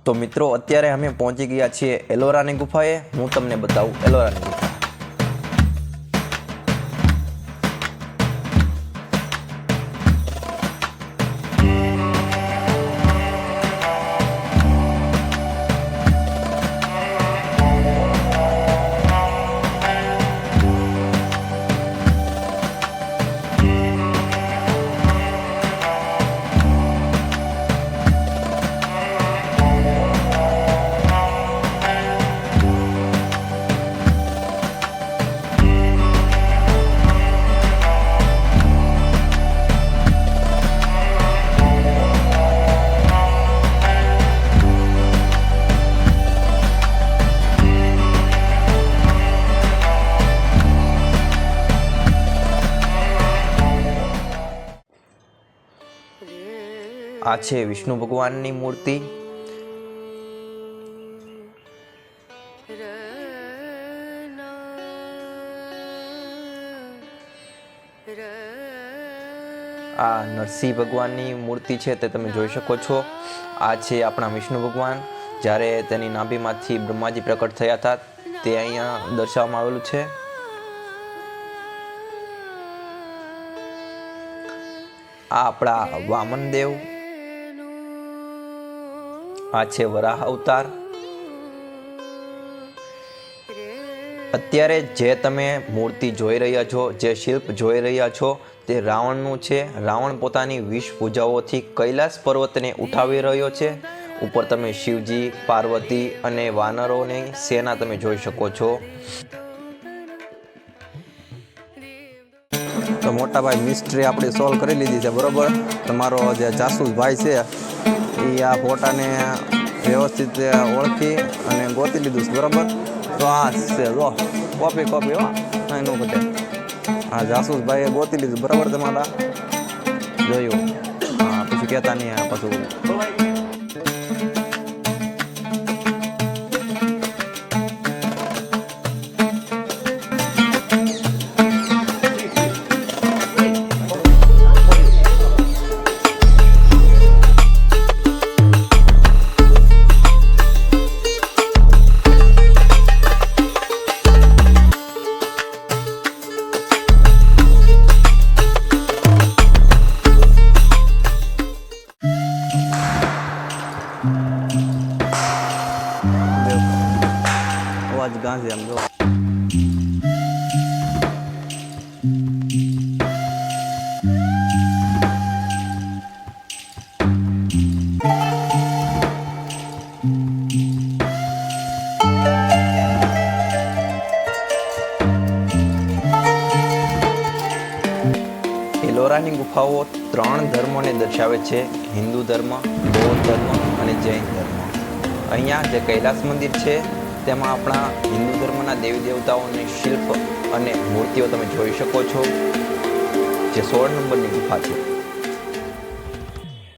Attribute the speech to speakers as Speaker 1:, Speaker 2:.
Speaker 1: તો મિત્રો અત્યારે અમે પહોંચી ગયા છીએ એલોરાની ગુફાએ. હું તમને બતાવું એલોરાની ગુફા. આ છે વિષ્ણુ ભગવાનની મૂર્તિ. આ નરસિંહ ભગવાનની મૂર્તિ છે તે તમે જોઈ શકો છો. આ છે આપણા વિષ્ણુ ભગવાન. જ્યારે તેની નાભીમાંથી બ્રહ્માજી પ્રકટ થયા હતા તે અહીંયા દર્શાવવામાં આવેલું છે. આ આપણા વામન દેવ. આ છે વરાહ અવતાર. અત્યારે જે તમે મૂર્તિ જોઈ રહ્યા છો, જે શિલ્પ જોઈ રહ્યા છો તે રાવણનું છે. રાવણ પોતાની વિષ પૂજાઓથી કૈલાસ પર્વતને ઉઠાવી રહ્યો છે. ઉપર તમે શિવજી, પાર્વતી અને વાનરોની સેના તમે જોઈ શકો છો.
Speaker 2: તો મોટા ભાઈ મિસ્ટ્રી આપણે સોલ્વ કરી લીધી છે, બરોબર. તમારો જે જાસૂસ ભાઈ છે એ આ ફોટાને વ્યવસ્થિત ઓળખી અને ગોતી લીધું છે, બરોબર. તો આ છે જો કોપી હો, એનું ઘટે. આ જાસૂસ ભાઈએ ગોતી લીધું, બરાબર. તમારા જોયું. હા, પછી કહેતા નહીં પાછું. અવાજ ગાંધી આમ જો.
Speaker 1: એલોરાની ગુફાઓ 3 ધર્મોને દર્શાવે છે: હિન્દુ ધર્મ, બૌદ્ધ ધર્મ અને જૈન ધર્મ. અહીંયા જે કૈલાસ મંદિર છે તેમાં આપણા હિન્દુ ધર્મના દેવી દેવતાઓની શિલ્પ અને મૂર્તિઓ તમે જોઈ શકો છો, જે 16 નંબરની ગુફા છે.